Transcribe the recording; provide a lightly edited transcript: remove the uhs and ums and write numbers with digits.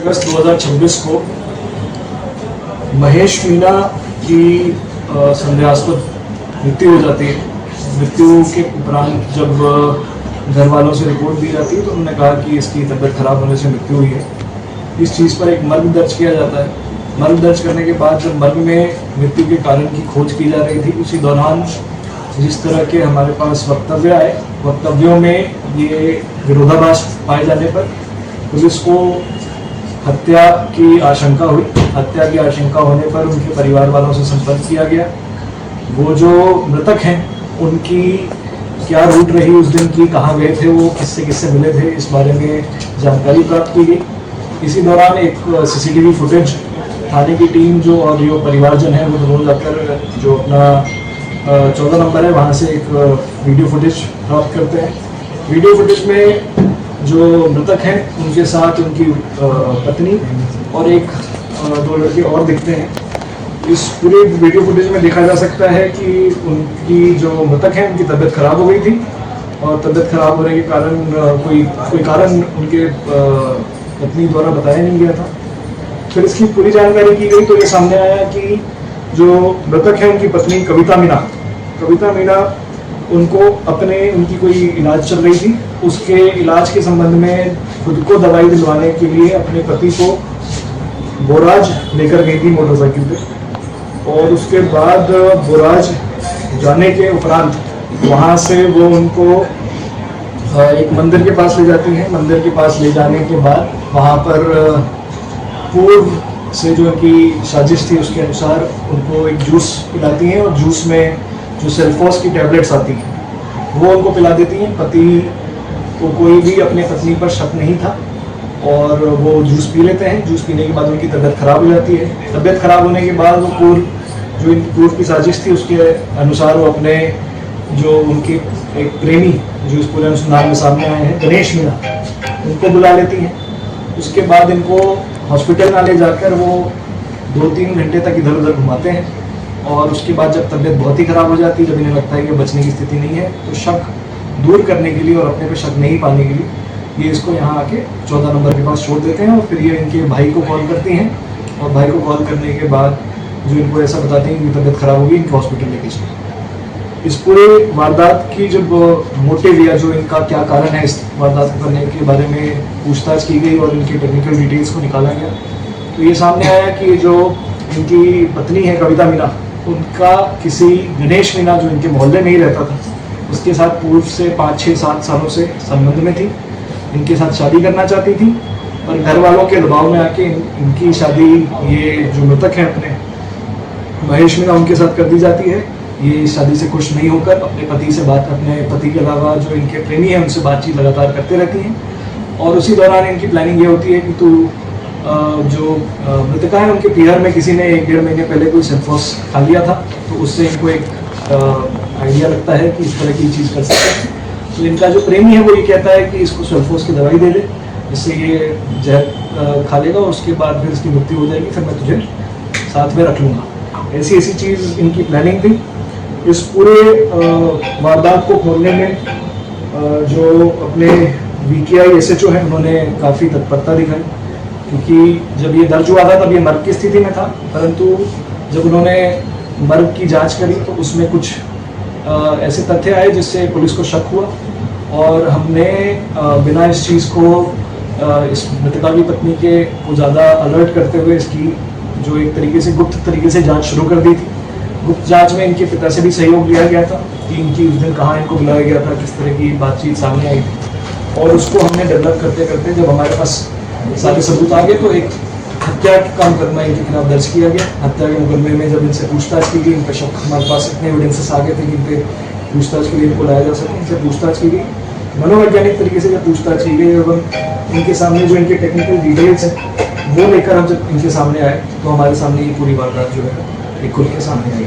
अगस्त 2026 को महेश मीना की संदेहास्पद मृत्यु हो जाती है। मृत्यु के उपरांत जब घर वालों से रिपोर्ट दी जाती है तो उन्होंने कहा कि इसकी तबीयत खराब होने से मृत्यु हुई है। इस चीज़ पर एक मर्ग दर्ज किया जाता है। मर्ग दर्ज करने के बाद जब मर्ग में मृत्यु के कारण की खोज की जा रही थी, उसी दौरान जिस तरह के हमारे पास वक्तव्य आए, वक्तव्यों में ये विरोधाभास पाए जाने पर पुलिस को हत्या की आशंका हुई। हत्या की आशंका होने पर उनके परिवार वालों से संपर्क किया गया। वो जो मृतक हैं उनकी क्या रूट रही उस दिन की, कहाँ गए थे वो, किससे मिले थे, इस बारे में जानकारी प्राप्त की गई। इसी दौरान एक सीसीटीवी फुटेज थाने की टीम जो और जो परिवारजन है वो दोनों जाकर जो अपना 14 नंबर है वहाँ से एक वीडियो फुटेज प्राप्त करते हैं। वीडियो फुटेज में जो मृतक हैं उनके साथ उनकी पत्नी और एक दो लड़के और दिखते हैं। इस पूरे वीडियो फुटेज में देखा जा सकता है कि उनकी जो मृतक हैं उनकी तबीयत खराब हो गई थी और तबीयत खराब होने के कारण कोई कारण उनके पत्नी द्वारा बताया नहीं गया था। फिर इसकी पूरी जानकारी की गई तो ये सामने आया कि जो मृतक है उनकी पत्नी कविता मीना उनको उनकी कोई इलाज चल रही थी, उसके इलाज के संबंध में खुद को दवाई दिलवाने के लिए अपने पति को बोराज लेकर गई थी मोटरसाइकिल पे। और उसके बाद बोराज जाने के उपरांत वहाँ से वो उनको एक मंदिर के पास ले जाती हैं। मंदिर के पास ले जाने के बाद वहाँ पर पूर्व से जो उनकी साजिश थी उसके अनुसार उनको एक जूस पिलाती हैं और जूस में जो सेल्फोस की टैबलेट्स आती हैं वो उनको पिला देती हैं। पति को कोई भी अपने पत्नी पर शक नहीं था और वो जूस पी लेते हैं। जूस पीने के बाद उनकी तबीयत खराब हो जाती है। तबीयत खराब होने के बाद वो पूर्व की साजिश थी उसके अनुसार वो अपने जो उनके एक प्रेमी जो इस पूरे अनुसंधान में सामने आए हैं, गणेश मीना, उनको बुला लेती हैं। उसके बाद इनको हॉस्पिटल ना ले जाकर वो 2-3 घंटे तक इधर उधर घुमाते हैं और उसके बाद जब तबीयत बहुत ही ख़राब हो जाती है, जब इन्हें लगता है कि बचने की स्थिति नहीं है, तो शक दूर करने के लिए और अपने पे शक नहीं पाने के लिए ये इसको यहाँ आके 14 नंबर के पास छोड़ देते हैं। और फिर ये इनके भाई को कॉल करती हैं और भाई को कॉल करने के बाद जो इनको ऐसा बताते हैं कि तबीयत खराब होगी, इनको हॉस्पिटल लेके चले। इस पूरे वारदात की जब मोटिव या जो इनका क्या कारण है इस वारदात को करने के बारे में पूछताछ की गई और इनकी टेक्निकल डिटेल्स को निकाला गया तो ये सामने आया कि जो इनकी पत्नी है कविता मीना, उनका किसी गणेश मीना जो इनके मोहल्ले में ही रहता था उसके साथ पूर्व से 5-6-7 सालों से संबंध में थी। इनके साथ शादी करना चाहती थी और घर वालों के दबाव में आके इनकी शादी ये जो मृतक है अपने महेश मीना उनके साथ कर दी जाती है। ये इस शादी से खुश नहीं होकर अपने पति के अलावा जो इनके प्रेमी हैं उनसे बातचीत लगातार करते रहती हैं। और उसी दौरान इनकी प्लानिंग ये होती है कि जो मृतका है उनके पीहर में किसी ने 1-1.5 महीने पहले कोई सेल्फोस खा लिया था, तो उससे इनको एक आइडिया लगता है कि इस तरह की चीज़ कर सकते हैं। तो इनका जो प्रेमी है वो ये कहता है कि इसको सेल्फोस की दवाई दे दे, जिससे ये जहर खा लेगा और उसके बाद फिर इसकी मृत्यु हो जाएगी, फिर मैं तुझे साथ में रख लूँगा। ऐसी चीज़ इनकी प्लानिंग थी। इस पूरे वारदात को खोलने में जो अपने VKI SHO है उन्होंने काफ़ी तत्परता दिखाई, क्योंकि जब ये दर्ज हुआ था तब ये मर्ग की स्थिति में था, परंतु जब उन्होंने मर्ग की जांच करी तो उसमें कुछ ऐसे तथ्य आए जिससे पुलिस को शक हुआ और हमने बिना इस चीज़ को इस मृतका की पत्नी के को ज़्यादा अलर्ट करते हुए इसकी जो एक तरीके से गुप्त तरीके से जांच शुरू कर दी थी। गुप्त जांच में इनके पिता से भी सहयोग लिया गया था कि इनकी उस दिन कहाँ इनको बुलाया गया था, किस तरह की बातचीत सामने आई थी। और उसको हमने डेवलप करते करते जब हमारे पास सारे सबूत आ गए तो एक हत्या का मुकदमा इनके खिलाफ दर्ज किया गया। हत्या के मुकदमे में जब इनसे पूछताछ की गई, इनका शक हमारे पास इतने एविडेंसेस आ गए थे कि इन पे पूछताछ के लिए इनको लाया जा सके। इनसे पूछताछ की गई, मनोवैज्ञानिक तरीके से जब पूछताछ की गई एवं इनके सामने जो इनके टेक्निकल डिटेल्स हैं वो लेकर हम जब इनके सामने आए तो हमारे सामने ये पूरी वारदात जो है ये खुल के सामने आई।